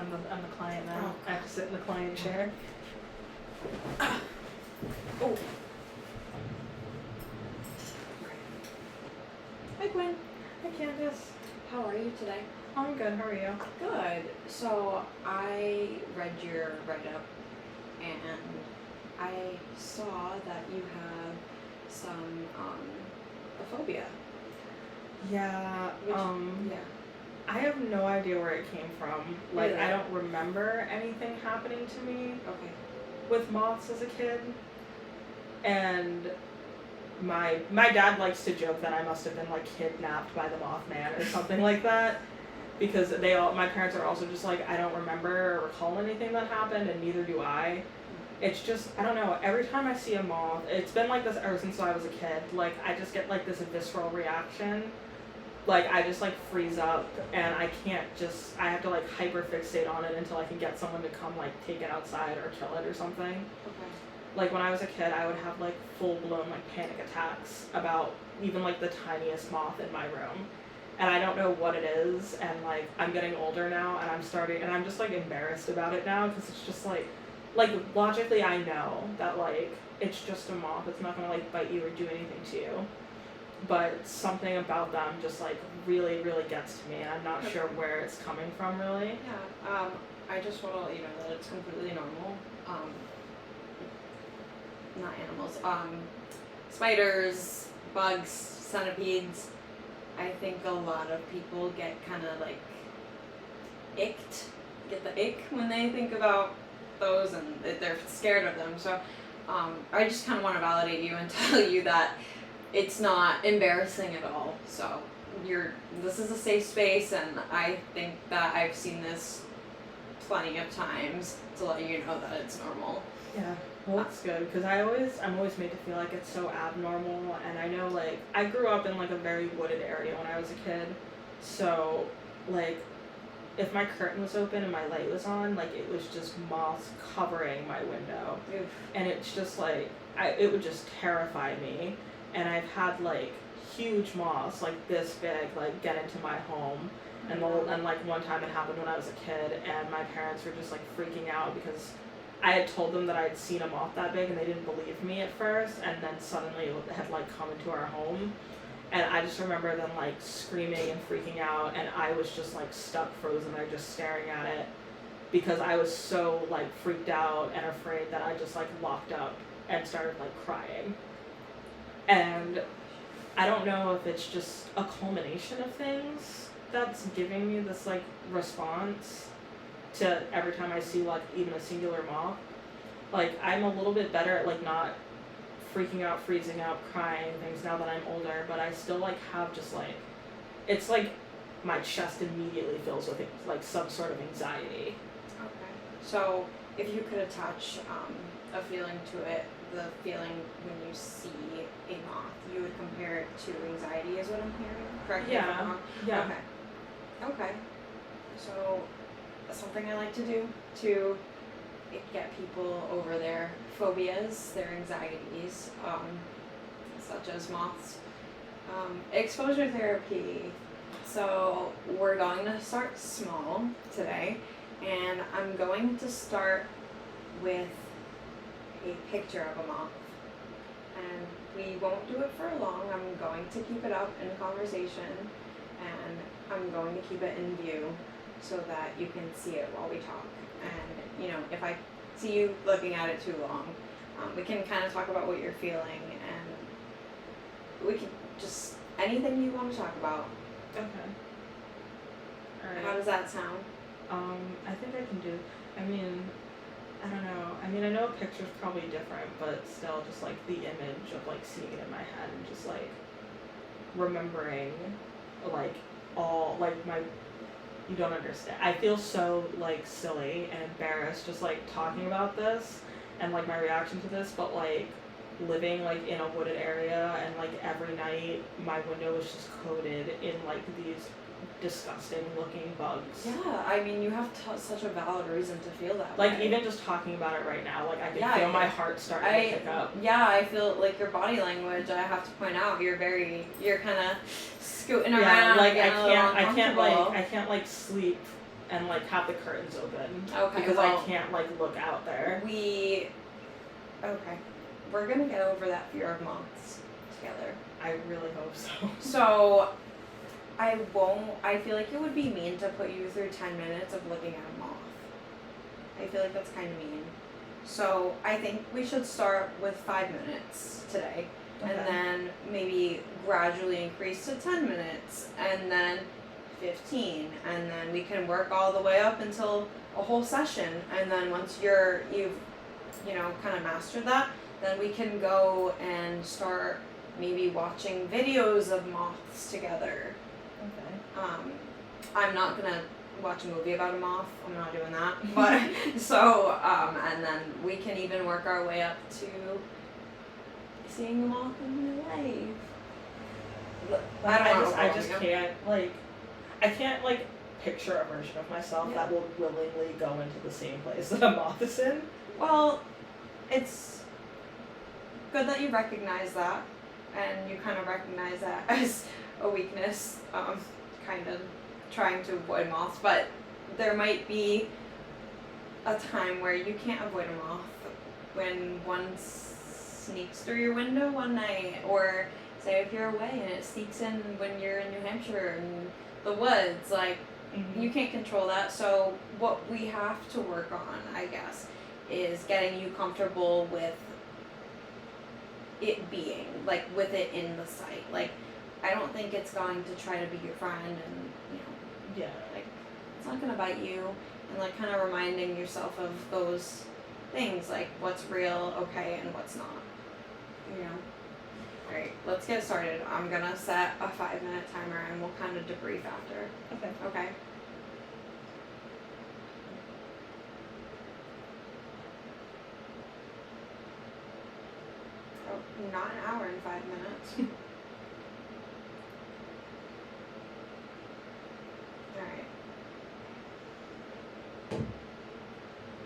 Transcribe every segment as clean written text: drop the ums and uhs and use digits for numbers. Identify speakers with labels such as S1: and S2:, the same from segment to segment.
S1: I'm the client now.
S2: Oh.
S1: I have to sit in the client chair.
S2: Oh. Hi, Gwen.
S1: Hi, Candace.
S2: How are you today?
S1: I'm good. How are you?
S2: Good. So I read your write-up, and I saw that you have some a phobia.
S1: Yeah.
S2: Which, yeah.
S1: I have no idea where it came from. Like,
S2: Really?
S1: I don't remember anything happening to me
S2: Okay.
S1: with moths as a kid. And my dad likes to joke that I must have been like kidnapped by the Mothman or something like that, because my parents are also just like, I don't remember or recall anything that happened, and neither do I. It's just, I don't know, every time I see a moth, it's been like this ever since I was a kid, like I just get like this visceral reaction. Like I just like freeze up, and I have to like hyperfixate on it until I can get someone to come like take it outside or kill it or something.
S2: Okay.
S1: Like when I was a kid, I would have like full blown like panic attacks about even like the tiniest moth in my room. And I don't know what it is, and like I'm getting older now, and I'm just like embarrassed about it now, because it's just like logically I know that like it's just a moth, it's not gonna like bite you or do anything to you. But something about them just like really, really gets to me, and I'm not sure where it's coming from really.
S2: Yeah. I just want to let you know that it's completely normal. Not animals. Spiders, bugs, centipedes. I think a lot of people get kind of like get the ick when they think about those, and they're scared of them. So I just kind of want to validate you and tell you that it's not embarrassing at all. So this is a safe space, and I think that I've seen this plenty of times to let you know that it's normal.
S1: Yeah, well, that's good, because I'm always made to feel like it's so abnormal, and I know, like, I grew up in, like, a very wooded area when I was a kid, so, like, if my curtain was open and my light was on, like, it was just moths covering my window,
S2: Oof.
S1: and it's just, like, it would just terrify me, and I've had, like, huge moths, like, this big, like, get into my home, and like, one time it happened when I was a kid, and my parents were just, like, freaking out, because I had told them that I had seen a moth that big, and they didn't believe me at first, and then suddenly it had like come into our home, and I just remember them like screaming and freaking out, and I was just like stuck frozen there just staring at it, because I was so like freaked out and afraid that I just like locked up and started like crying. And I don't know if it's just a culmination of things that's giving me this like response to every time I see like even a singular moth. Like I'm a little bit better at like not freaking out, freezing out, crying, things now that I'm older, but I still like have just like, it's like my chest immediately fills with like some sort of anxiety.
S2: Okay. So if you could attach a feeling to it, the feeling when you see a moth, you would compare it to anxiety is what I'm hearing? Correct me if I'm wrong?
S1: Yeah.
S2: Okay. Okay. So something I like to do to get people over their phobias, their anxieties, such as moths. Exposure therapy. So we're going to start small today, and I'm going to start with a picture of a moth. And we won't do it for long. I'm going to keep it up in conversation, and I'm going to keep it in view so that you can see it while we talk. And, you know, if I see you looking at it too long, we can kind of talk about what you're feeling, and we can just, anything you want to talk about.
S1: Okay. Alright.
S2: How does that sound?
S1: I think I can do, I mean, I don't know. I mean, I know a picture's probably different, but still just like the image of like seeing it in my head and just like remembering like all like my, you don't understand. I feel so like silly and embarrassed just like talking about this and like my reaction to this, but like living like in a wooded area, and like every night my window was just coated in like these disgusting looking bugs.
S2: Yeah, I mean, you have such a valid reason to feel that
S1: Like
S2: way.
S1: even just talking about it right now, like I can
S2: Yeah,
S1: feel my heart starting to pick up.
S2: Yeah, I feel like your body language, I have to point out, you're kind of scooting around.
S1: Yeah, like
S2: I
S1: I can't like sleep and like have the curtains open.
S2: Okay,
S1: Because
S2: well,
S1: I can't like look out there.
S2: Okay. We're gonna get over that fear of moths together.
S1: I really hope so.
S2: So, I feel like it would be mean to put you through 10 minutes of looking at a moth. I feel like that's kind of mean. So, I think we should start with 5 minutes today.
S1: Okay.
S2: And then maybe gradually increase to 10 minutes. And then 15. And then we can work all the way up until a whole session. And then once you've kind of mastered that, then we can go and start maybe watching videos of moths together.
S1: Okay.
S2: I'm not gonna watch a movie about a moth. I'm not doing that. But so and then we can even work our way up to seeing a moth in real life.
S1: I just can't I can't picture a version of myself that will willingly go into the same place that a moth is in.
S2: Well, it's good that you recognize that, and you kind of recognize that as a weakness, kind of trying to avoid moths, but there might be a time where you can't avoid a moth when one sneaks through your window one night, or say if you're away and it sneaks in when you're in New Hampshire and the woods, you can't control that. So what we have to work on, I guess, is getting you comfortable with it being, with it in the sight. I don't think it's going to try to be your friend and, it's not going to bite you. And, kind of reminding yourself of those things, what's real, okay, and what's not. Alright, let's get started. I'm going to set a 5-minute timer and we'll kind of debrief after.
S1: Okay.
S2: Okay? Oh, not an hour and 5 minutes. Alright.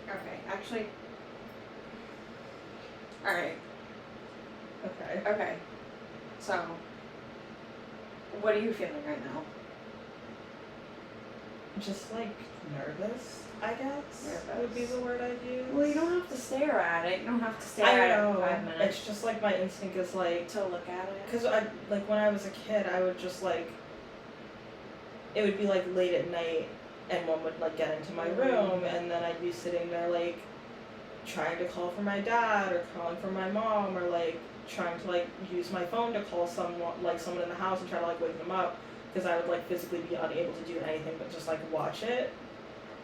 S2: Okay, actually. Alright,
S1: Okay.
S2: okay. So, what are you feeling right now?
S1: Just nervous, I guess.
S2: Nervous.
S1: Would be the word I'd use.
S2: Well, you don't have to stare at it. You don't have to stare
S1: I
S2: at
S1: know.
S2: it for 5 minutes.
S1: It's just my instinct is
S2: To look at it.
S1: because I when I was a kid, I would just it would be late at night, and one would get into my room, and then I'd be sitting there trying to call for my dad or calling for my mom, or trying to use my phone to call someone someone in the house and try to wake them up, because I would physically be unable to do anything but just watch it.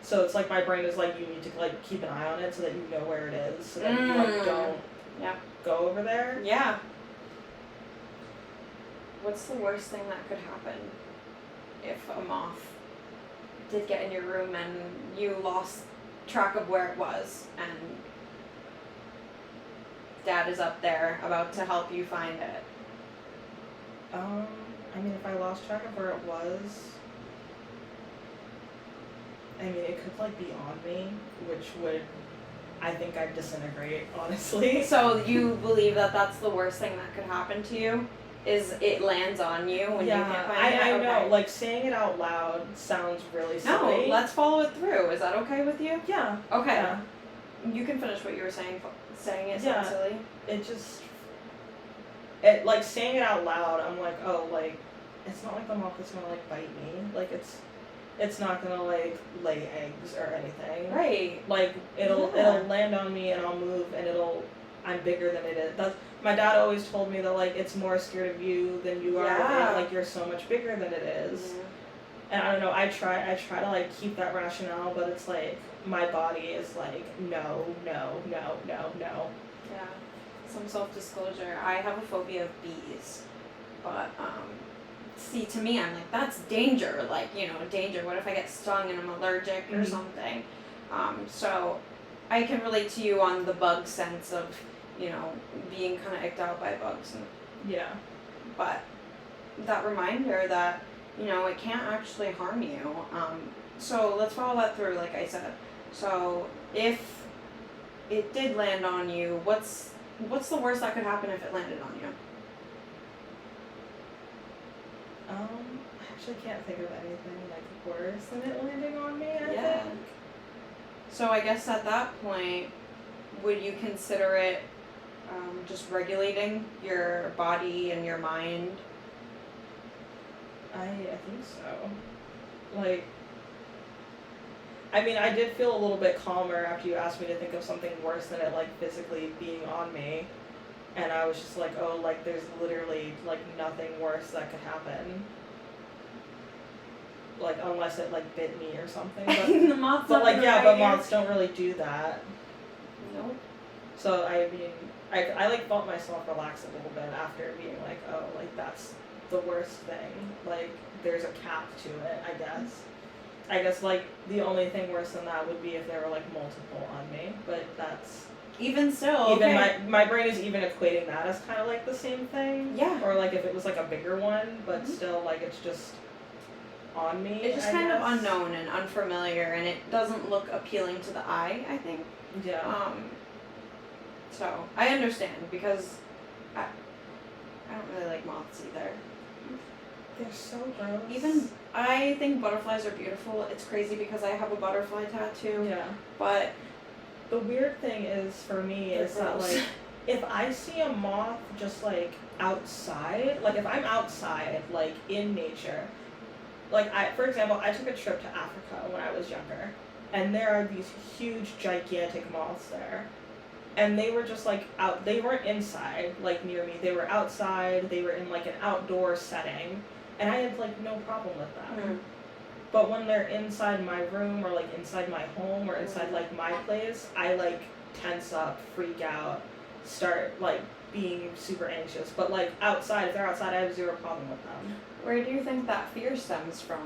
S1: So it's my brain is you need to keep an eye on it so that you know where it is, so that you don't go over there.
S2: Yeah. What's the worst thing that could happen if a moth did get in your room and you lost track of where it was, and Dad is up there about to help you find it?
S1: I mean, if I lost track of where it was, I mean, it could be on me, which would, I think I'd disintegrate, honestly.
S2: So you believe that that's the worst thing that could happen to you? Is it lands on you when you can't find it?
S1: I
S2: Okay.
S1: know. Saying it out loud sounds really silly.
S2: No, let's follow it through. Is that okay with you?
S1: Yeah.
S2: Okay.
S1: Yeah.
S2: You can finish what you were saying. Saying it
S1: Yeah.
S2: sounds silly.
S1: It just, saying it out loud, I'm oh, it's not the moth is gonna bite me. It's not gonna lay eggs or anything.
S2: Right.
S1: It'll
S2: Yeah.
S1: land on me and I'll move and I'm bigger than it is. My dad always told me that it's more scared of you than you are
S2: Yeah.
S1: of it. You're so much bigger than it is. And I don't know, I try to keep that rationale, but it's my body is no.
S2: Yeah. Some self-disclosure. I have a phobia of bees, but see, to me, I'm that's danger. Danger. What if I get stung and I'm allergic or
S1: Mhm.
S2: something? So I can relate to you on the bug sense of, being kind of icked out by bugs,
S1: Yeah.
S2: but that reminder that, it can't actually harm you. So let's follow that through, like I said. So if it did land on you, what's the worst that could happen if it landed on you?
S1: actually can't think of anything like worse than it landing on me. I
S2: Yeah.
S1: think.
S2: So I guess at that point, would you consider it just regulating your body and your mind?
S1: I think so. Like, I mean, I did feel a little bit calmer after you asked me to think of something worse than it like physically being on me, and I was just like, oh, like there's literally like nothing worse that could happen. Like unless it like bit me or something. But,
S2: The moth's
S1: but
S2: up
S1: like
S2: in
S1: yeah,
S2: the
S1: but
S2: right ear.
S1: moths don't really do that.
S2: Nope.
S1: So I mean, I like felt myself relax a little bit after being like, oh, like that's the worst thing. Like there's a cap to it, I guess. I guess like the only thing worse than that would be if there were like multiple on me, but that's
S2: Even still,
S1: even
S2: okay.
S1: my brain is even equating that as kind of like the same thing.
S2: Yeah.
S1: Or like if it was like a bigger one, but
S2: Mhm.
S1: still like it's just on me.
S2: It's just
S1: I
S2: kind
S1: guess.
S2: of unknown and unfamiliar, and it doesn't look appealing to the eye, I think.
S1: Yeah.
S2: So I understand because I don't really like moths either.
S1: They're so gross.
S2: Even I think butterflies are beautiful. It's crazy because I have a butterfly tattoo.
S1: Yeah.
S2: But
S1: The weird thing is for me
S2: they're
S1: is that
S2: gross.
S1: like if I see a moth just like outside, like if I'm outside like in nature, like for example, I took a trip to Africa when I was younger, and there are these huge gigantic moths there. And they were just like out, they weren't inside like near me. They were outside. They were in like an outdoor setting, and I had like no problem with them. But when they're inside my room or like inside my home or inside like my place, I like tense up, freak out, start like being super anxious. But like outside, if they're outside, I have zero problem with them.
S2: Where do you think that fear stems from?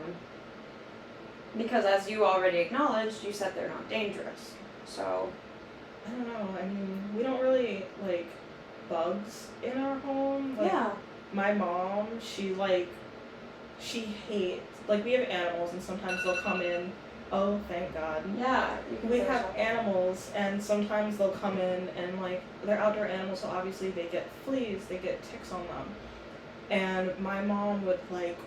S2: Because as you already acknowledged, you said they're not dangerous. So
S1: I don't know. I mean, we don't really like bugs in our home. Like,
S2: yeah.
S1: my mom, she hates, like we have animals and sometimes they'll come in. Oh, thank God.
S2: Yeah. You can
S1: We
S2: finish
S1: have
S2: up.
S1: animals and sometimes they'll come in and like they're outdoor animals, so obviously they get fleas, they get ticks on them. And my mom would like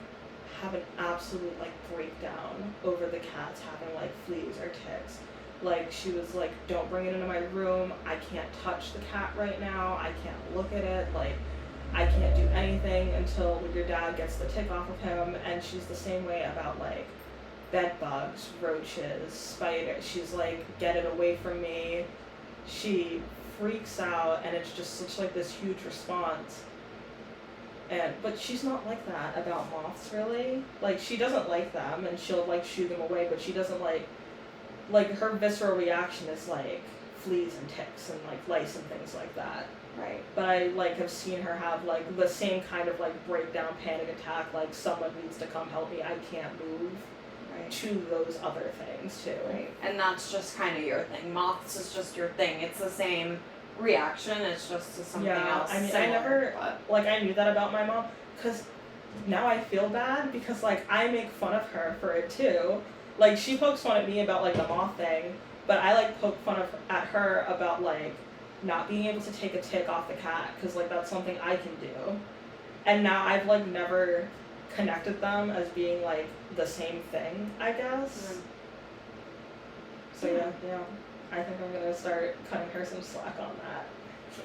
S1: have an absolute like breakdown over the cats having like fleas or ticks. Like she was like, don't bring it into my room, I can't touch the cat right now, I can't look at it, like I can't do anything until your dad gets the tick off of him. And she's the same way about like bed bugs, roaches, spiders. She's like, get it away from me. She freaks out and it's just such like this huge response. But she's not like that about moths really. Like she doesn't like them and she'll like shoo them away, but she doesn't like her visceral reaction is like fleas and ticks and like lice and things like that.
S2: Right.
S1: But I like have seen her have like the same kind of like breakdown panic attack, like someone needs to come help me, I can't move,
S2: Right.
S1: to those other things too.
S2: Right. And that's just kind of your thing. Moths is just your thing. It's the same reaction. It's just to something
S1: Yeah,
S2: else.
S1: I mean, I
S2: similar,
S1: never,
S2: but
S1: like I knew that about my mom, because now I feel bad because like I make fun of her for it too. Like she pokes fun at me about like the moth thing, but I like poke fun at her about like not being able to take a tick off the cat, because like that's something I can do. And now I've like never connected them as being like the same thing, I guess. So yeah, I think I'm gonna start cutting her some slack on that.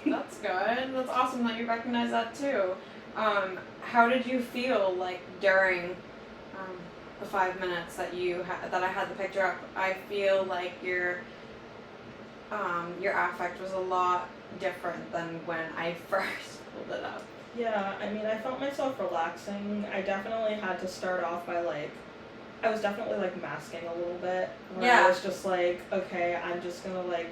S2: That's good. That's awesome that you recognize that too. How did you feel like during the 5 minutes that that I had the picture up? I feel like your affect was a lot different than when I first pulled it up.
S1: Yeah, I mean, I felt myself relaxing. I definitely had to start off by like, I was definitely like masking a little bit. Where
S2: Yeah.
S1: I was just like, okay, I'm just gonna like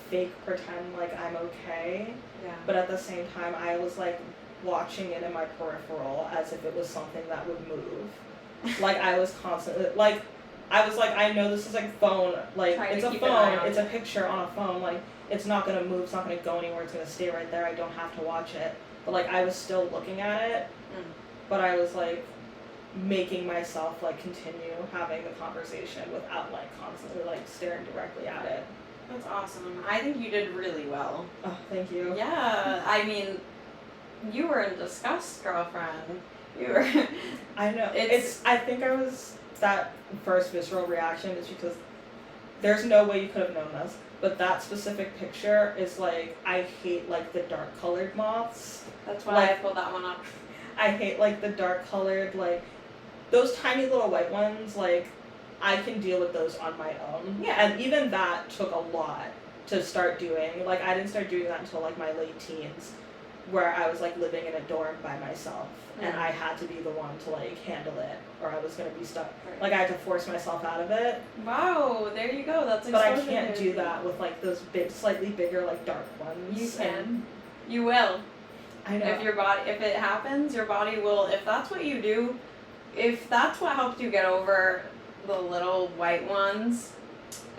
S1: fake pretend like I'm okay.
S2: Yeah.
S1: But at the same time, I was like watching it in my peripheral as if it was something that would move. Like I was constantly like, I was like, I know this is like phone, like
S2: Trying
S1: it's
S2: to
S1: a
S2: keep an eye
S1: phone,
S2: on
S1: it's
S2: it.
S1: a picture on a phone, like it's not gonna move, it's not gonna go anywhere, it's gonna stay right there, I don't have to watch it. But like I was still looking at it, but I was like making myself like continue having the conversation without like constantly like staring directly at it.
S2: That's awesome. I think you did really well.
S1: Oh, thank you.
S2: Yeah, I mean, you were in disgust, girlfriend. You were.
S1: I know. I think I was, that first visceral reaction is because there's no way you could have known this, but that specific picture is like, I hate like the dark colored moths.
S2: That's why
S1: like,
S2: I pulled that one up.
S1: I hate like the dark colored, like those tiny little white ones, like I can deal with those on my own.
S2: Yeah.
S1: And even that took a lot to start doing. Like I didn't start doing that until like my late teens, where I was like living in a dorm by myself, and I had to be the one to like handle it, or I was gonna be stuck.
S2: Right.
S1: Like I had to force myself out of it.
S2: Wow, there you go. That's
S1: But I
S2: exposure
S1: can't
S2: therapy.
S1: do that with like those big, slightly bigger, like dark ones.
S2: You can.
S1: And
S2: You will.
S1: I know.
S2: If it happens, your body will. If that's what you do, if that's what helped you get over the little white ones,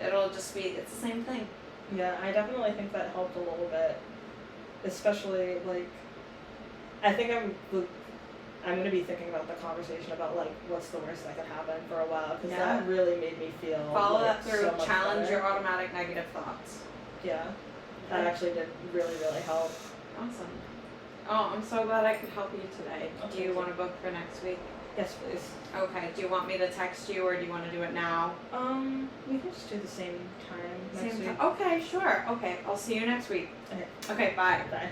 S2: it'll just be. It's the same thing.
S1: Yeah, I definitely think that helped a little bit, especially like, I think I'm gonna be thinking about the conversation about like what's the worst that could happen for a while, because
S2: Yeah.
S1: that really made me feel
S2: Follow
S1: like,
S2: that through.
S1: so much
S2: Challenge
S1: better.
S2: your automatic negative thoughts.
S1: Yeah, that actually did really help.
S2: Awesome. Oh, I'm so glad I could help you today.
S1: Okay.
S2: Do you want to book for next week?
S1: Yes, please.
S2: Okay. Do you want me to text you or do you want to do it now?
S1: We can just do the same time next week.
S2: Okay, sure. Okay, I'll see you next week.
S1: Okay.
S2: Okay, bye.
S1: Bye.